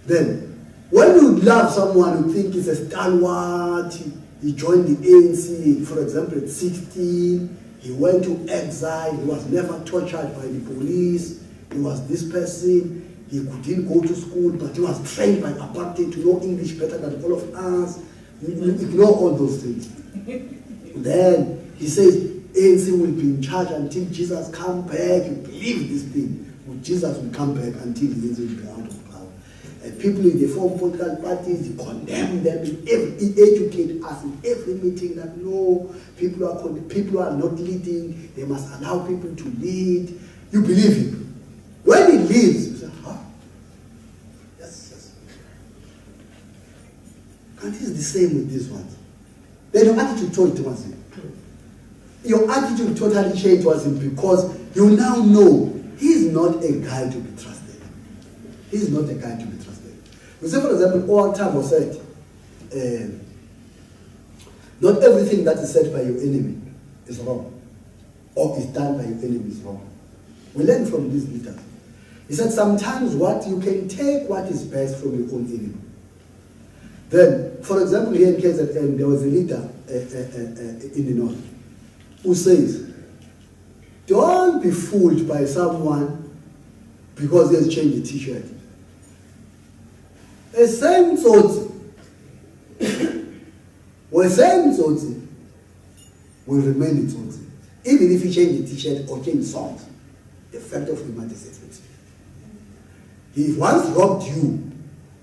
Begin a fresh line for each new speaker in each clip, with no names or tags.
Then, when you love someone you think is a stalwart, he joined the ANC, for example, at 16, he went to exile, he was never tortured by the police, he was this person, he didn't go to school, but he was trained by apartheid to know English better than all of us. You ignore all those things. Then he says, ANC will be in charge until Jesus come back. You believe this thing. Jesus will come back until the ANC will be out of power. And people in the four political parties, he condemn them, he educate us in every meeting that no, people are not leading, they must allow people to lead. You believe him. When he leaves, you say, huh? Yes. And it is the same with these ones. Then your attitude towards him. Your attitude totally changed towards him because you now know he's not a guy to be trusted. He's not a guy to be trusted. You say, for example, all Tabo said, not everything that is said by your enemy is wrong, or is done by your enemy is wrong. We learn from these leaders. He said, sometimes you can take what is best from your own enemy. Then, for example, here in KZN, there was a leader in the north who says, don't be fooled by someone because he has changed the t-shirt. The same Tsotsi, the same Tsotsi will remain a Tsotsi. Even if he change the t-shirt or change songs, the fact of the matter is it. He once robbed you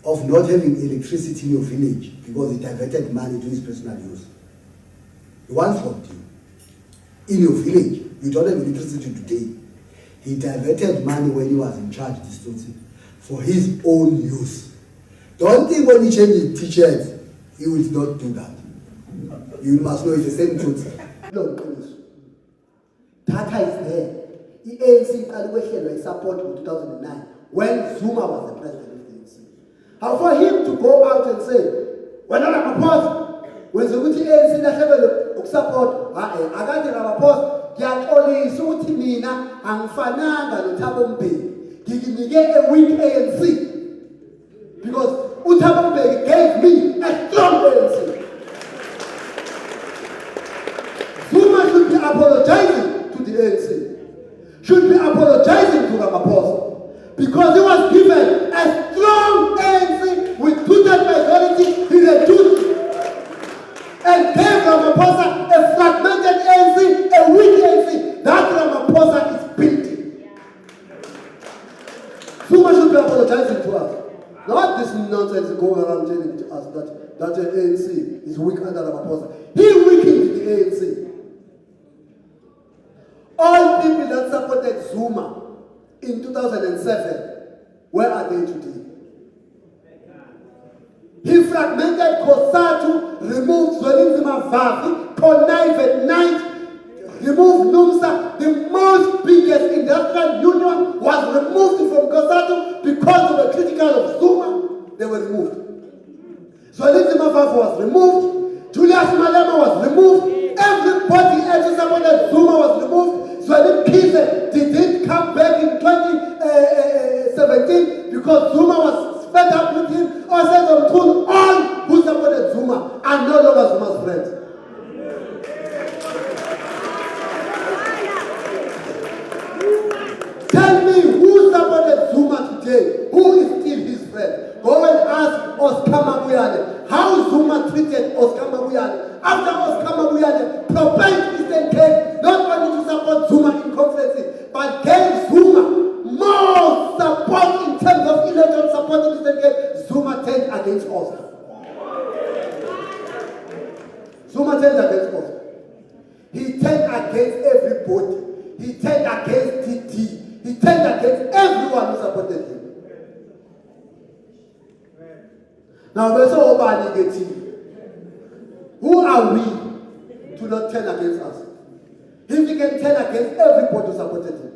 of not having electricity in your village because he diverted money to his personal use. He once robbed you. In your village, you don't have electricity today. He diverted money when he was in charge, this Tutsi, for his own use. Don't think when he changed his t-shirts, he will not do that. You must know it's the same Tutsi. No, Tata is there. The ANC evaluation support in 2009 when Zuma was the president of the ANC. How for him to go out and say, we're not Ramaphosa, when the ANC national support, I got the Ramaphosa, Giacolisa uthi mina angifananga noThabo Mbeki. Nginike a weak ANC because uThabo Mbeki gave me a strong ANC. Zuma should be apologizing to the ANC. Should be apologizing to Ramaphosa because he was given a strong ANC with two-thirds majority. He reduced and gave Ramaphosa a fragmented ANC, a weak ANC. That Ramaphosa is building. Zuma should be apologizing to us. Not this nonsense going around telling to us that the ANC is weak under Ramaphosa. He weakened the ANC. All people that supported Zuma in 2007, where are they today? He fragmented COSATU, removed Zwelinzima Vavi, connived at night, removed NUMSA. The most biggest industrial union was removed from COSATU because they were critical of Zuma. They were removed. Zwelinzima Vavi was removed. Julius Malema was removed. Everybody else who supported Zuma was removed. Zwelim Kize didn't come back in 2017 because Zuma was fed up with him. All who supported Zuma are no longer Zuma's friends. Tell me who supported Zuma today, who is still his friend. Go and ask Oscar Mabuyane how Zuma treated Oscar Mabuyane. After Oscar Mabuyane propelled Eastern Cape not only to support Zuma in conferences, but gave Zuma more support in terms of electoral support in Eastern Cape, Zuma turned against Oscar. Zuma turned against Oscar. He turned against everybody. He turned against DD. He turned against everyone who supported him. Now, who are we to not turn against us? If we can turn against everybody who supported him.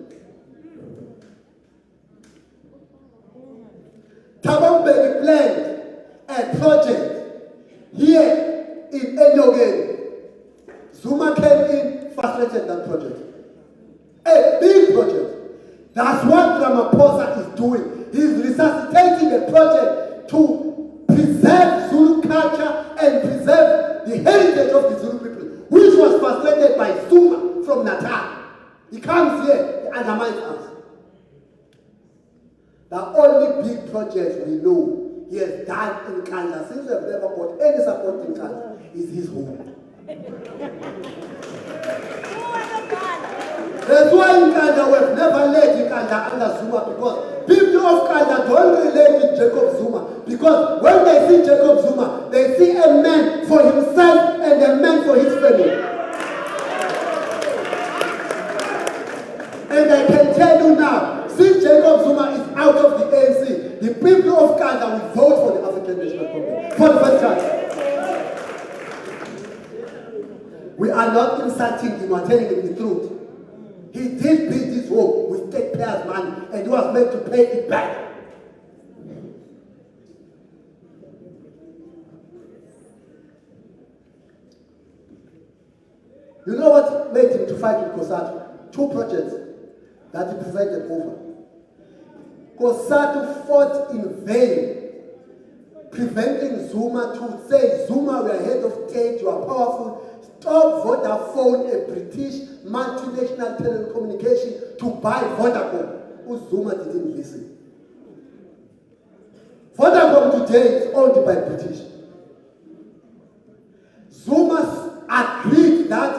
Thabo Mbeki planned a project here in Enyogeni. Zuma came in, frustrated that project. A big project. That's what Ramaphosa is doing. He's resuscitating a project to preserve Zulu culture and preserve the heritage of the Zulu people, which was frustrated by Zuma from Natal. He comes here, he undermines us. The only big project we know he has done in Kanda, since we have never got any support in Kanda, is his home. That's why in Kanda we have never led in Kanda under Zuma, because people of Kanda don't relate with Jacob Zuma, because when they see Jacob Zuma, they see a man for himself and a man for his family. And I can tell you now, since Jacob Zuma is out of the ANC, the people of Kanda will vote for the African National Congress for the first time. We are not insulting him, we are telling him the truth. He did build this home with taxpayers' money, and he was meant to pay it back. You know what made him to fight with Kosatu? 2 projects that he presided over. Kosatu fought in vain, preventing Zuma to say, Zuma, we are head of state, you are powerful. Stop Vodafone, a British multinational telecommunication, to buy Vodacom. Zuma didn't listen. Vodacom today is owned by British. Zuma agreed that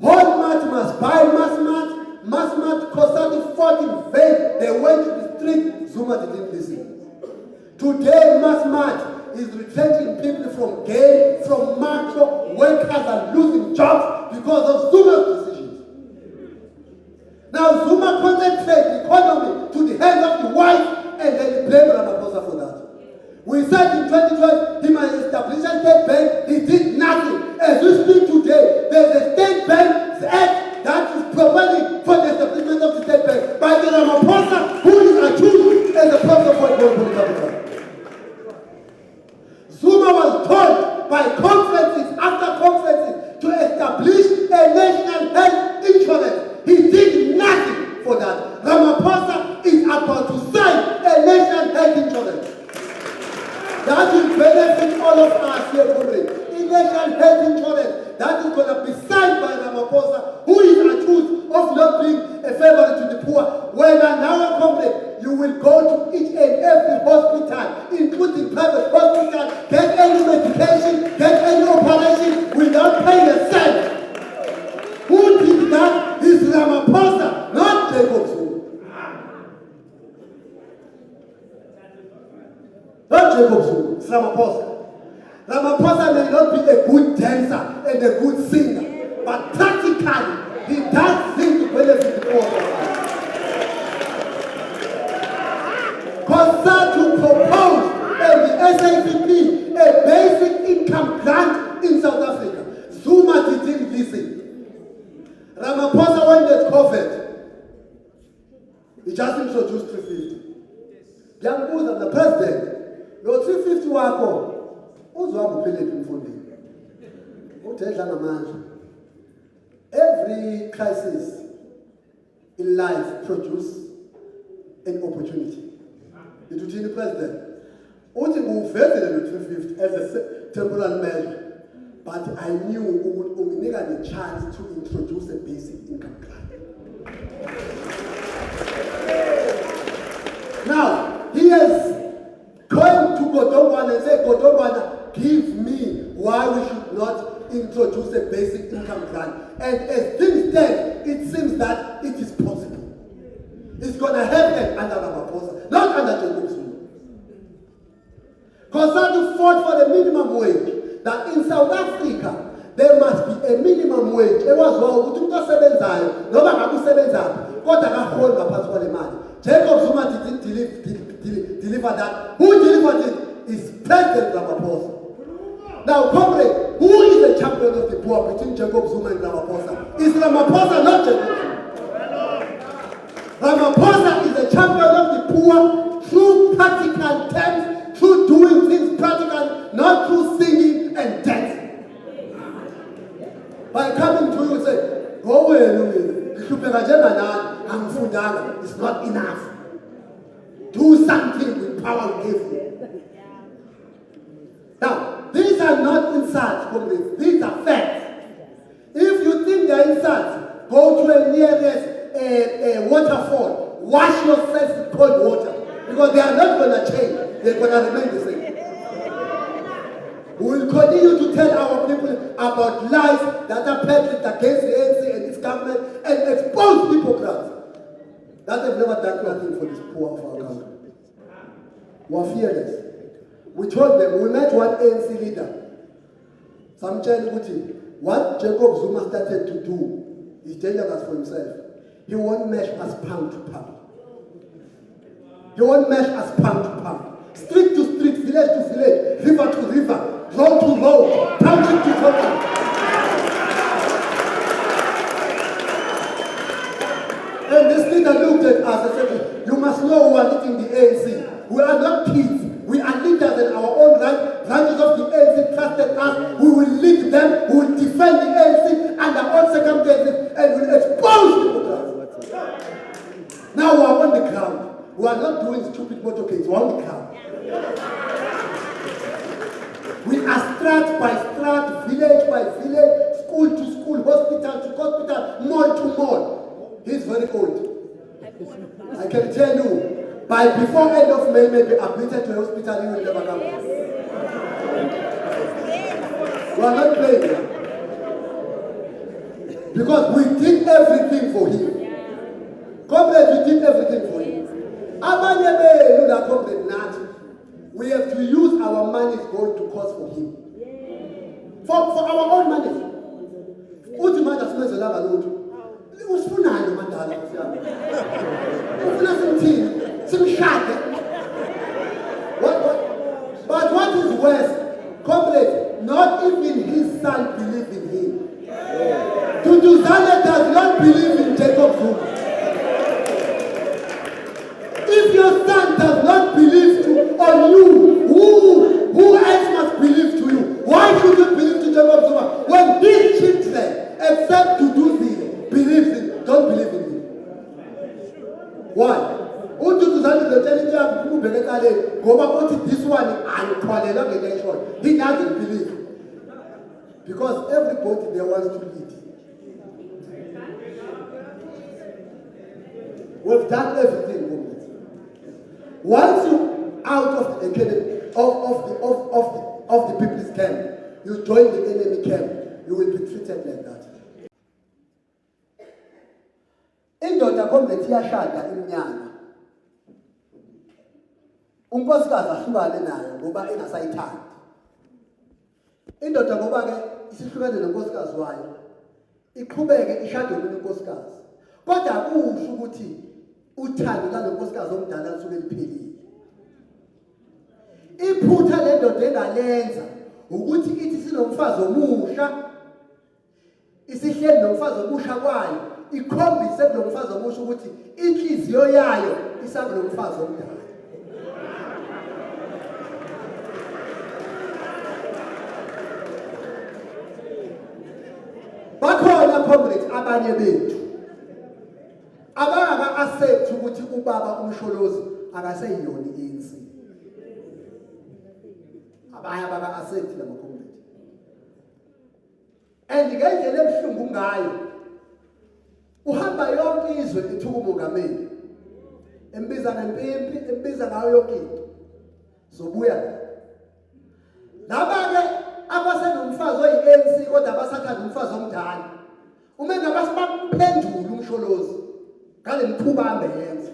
Walmart must buy Massmart. Massmart, Kosatu fought in vain. They went to the street. Zuma didn't listen. Today, Massmart is retrenching people from Gay, from Macro. Workers are losing jobs because of Zuma's decisions. Now, Zuma concentrates the economy to the hands of the white, and then he blamed Ramaphosa for that. We said in 2012 he must establish a state bank. He did nothing. As we speak today, there's a state bank act that is providing for the establishment of the state bank by the Ramaphosa, who is accused as the problem for global capital. Zuma was told by conferences after conferences to establish a national health insurance. He did nothing for that. Ramaphosa is about to sign a national health insurance. That will benefit all of us here, comrades. A national health insurance that is going to be signed by Ramaphosa, who is accused of not being a favorite to the poor. When now, comrade, you will go to each and every hospital, including private hospital, get any medication, get any operation without paying a cent. Who did that is Ramaphosa, not Jacob Zuma. Not Jacob Zuma, it's Ramaphosa. Ramaphosa may not be a good dancer and a good singer, but practically, he does things to benefit the poor. Kosatu proposed and the SAPP a basic income grant in South Africa. Zuma didn't listen. Ramaphosa, when there's COVID, he just introduced 350. Yambuza, the president, your 350 wako, every crisis in life produces an opportunity. It will change the president. Uthi nguvele 350 as a temporal measure, but I knew we needed a chance to introduce a basic income grant. Now, he has gone to Godongwana and said, Godongwana, give me why we should not introduce a basic income grant. And as things stand, it seems that it is possible. It's going to happen under Ramaphosa, not under Jacob Zuma. Kosatu fought for the minimum wage, that in South Africa, there must be a minimum wage. It was wrong. Jacob Zuma didn't deliver that. Who delivered it is President Ramaphosa. Now, comrade, who is the champion of the poor between Jacob Zuma and Ramaphosa? Is Ramaphosa not Jacob Zuma? Ramaphosa is the champion of the poor through practical terms, through doing things practical, not through singing and dancing. By coming to you and say, go away, it's not enough. Do something with power we give you.
Because they are not going to change. They're going to remain the same. We will continue to tell our people about lies that are peddled against the ANC and its government and expose hypocrites that have never done nothing for this poor of our country. We are fearless. We told them, we met one ANC leader. Some what Jacob Zuma started to do is dangerous for himself. He won't mesh us pound to pound. He won't mesh us pound to pound. Street to street, village to village, river to river, road to road, township to township. And this leader looked at us and said, you must know we are leading the ANC. We are not kids. We are leaders in our own right. Branches of the ANC trusted us. We will lead them. We will defend the ANC under all circumstances and will expose hypocrites. Now we are on the ground. We are not doing stupid motorcades. We are on the ground. We are strat by strat, village by village, school to school, hospital to hospital, mall to mall. He's very old. I can tell you, by before end of May, maybe admitted to a hospital, he will never come back. We are not playing. Because we did everything for him. Comrade, we did everything for him. We have to use our money going to cause for him. For our own money. But what is worse, comrade, not even his son believes in him. Duduzane does not believe in Jacob Zuma. If your son does not believe on you, who else must believe to you? Why should you believe to Jacob Zuma when these children, except to do the believes in, don't believe in him? Why? This one, he doesn't believe. Because everybody there wants to lead. We've done everything. Once you out of the academy, of the people's camp, you join the enemy camp, you will be treated like that. Indoda kombe iyashada iminyaka. Unkosikazi ahlukane nayo ngoba engasayithandi. Indoda ngoba ke isihlukene nonkosikazi wayo, iqhubeke ishade nomunye unkosikazi. Kodwa kusho ukuthi uthando lalonkosikazi omdala lisuke liphilile. Iphutha le ndoda engalenza ukuthi ithi sinomfazi omusha, isihleli nomfazi omusha kwayo, ikhombise kulo mfazi omusha ukuthi inhliziyo yayo isakulo mfazi omdala. Bakhona comrades abanye bethu abanga accept ukuthi ubaba umsholozi akaseyiyona ANC. Abanye abanga accept lama comrades. And ngendlela ebuhlungu ngayo uhamba yonke izwe lithuka umongameli. Embiza ngempimpi, embiza ngayo yonke into. Zobuya. Laba-ke abasenomfazi oyi-ANC kodwa abasathanda umfazi omdala. Umenza basibaphendula umsholozi. Ngale mkhuba ambe yenza.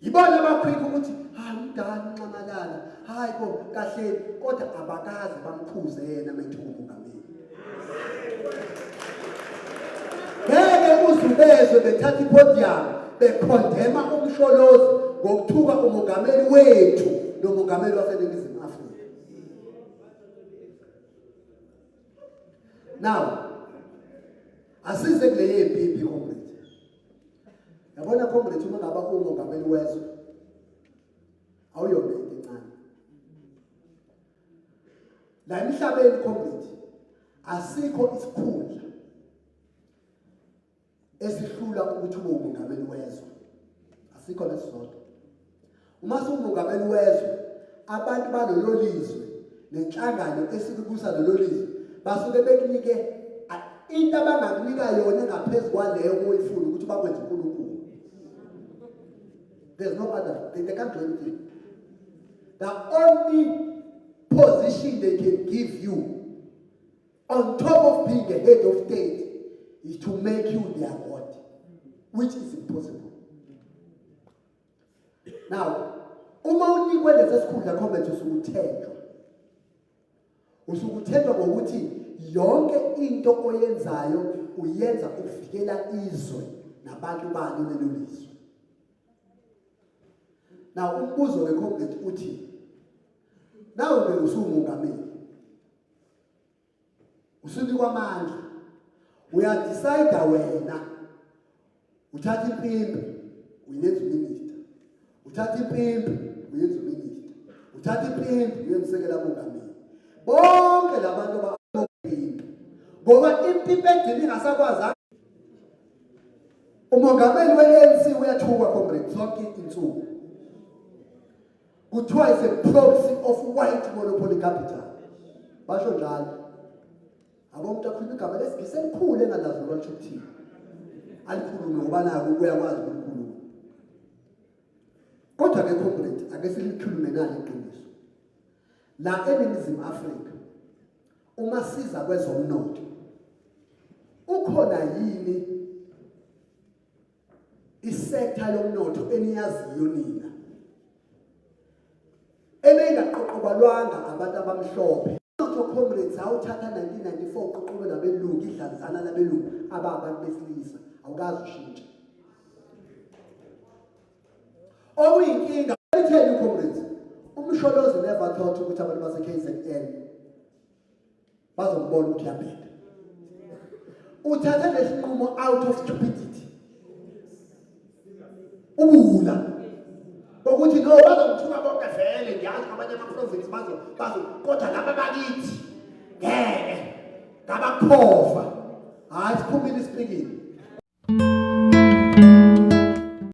Yibona abakhwika ukuthi hayi umdala unxamalala, hayi bo kahle kodwa abakazi bamkhuze yena methuka umongameli. Ngeke uzubezwe bethatha ipodium bekhondema umsholozi ngokuthuka umongameli wethu nomongameli waseNingizimu Afrika. Now, asize kule yempipi comrade. Yabona comrade uma ngaba umongameli wezwe awuyona into encane. La emhlabeni comrade asikho isikhundla esihlula ukuthi ube umongameli wezwe. Asikho lesizodwa. Uma umongameli wezwe, abantu balolo lizwe nenhlangano esikubusa lolo lizwe basuke bekunike into abangakunika yona ngaphezulu kwaleyo oyifuna ukuthi bakwenze uNkulunkulu. There's no other. They can't do anything. The only position they can give you, on top of being a head of state, is to make you their God, which is impossible. Now, uma unikwe lesi sikhundla comment usukuthenjwa ngokuthi yonke into oyenzayo uyenza ukuvikela izwe nabantu balo lelo lizwe. Now umbuzo weComrade uthi nawe usungumongameli usunikwa amandla uyadecide wena uthatha impimbi uyenza uminister, uthatha impimbi uyenza uminister, uthatha impimbi uyenzisekela mongameli. Bonke labantu abampimbi ngoba impimbi edini ingasakwazi. Umongameli we-ANC uyathukwa Comrade zonke insuku. Kuthiwa is a proxy of white monopoly capital. Basho njalo. Abomuntu akhuluma igama leselikhulu engalazi ukuthi uthini. Alikhulume ngoba nako uyakwazi ukukhuluma. Kodwa ke Comrade ake silikhulume nalo iqiniso. La eNingizimu Afrika uma siza kwezomnotho ukhona yini isekta yomnotho eniyaziyo nina ebengaqoqobalwanga abantu abamhlophe? Umnotho Comrades awuthatha 1994 uqoqobe labelungu idlanzana labelungu ababantu besilisa awukazi ushintsha. Okuyinkinga ayitheni Comrades, umsholozi never thought ukuthi abantu base KZN bazombona ukuthi yaphetha. Uthatha lesinqumo out of stupidity. Ubula ukuthi no bazomthuma bonke vele ngiyazi abanye ama-province bazo kodwa laba bakithi ngeke ngabakhofa. Hayi siphumile isipikile.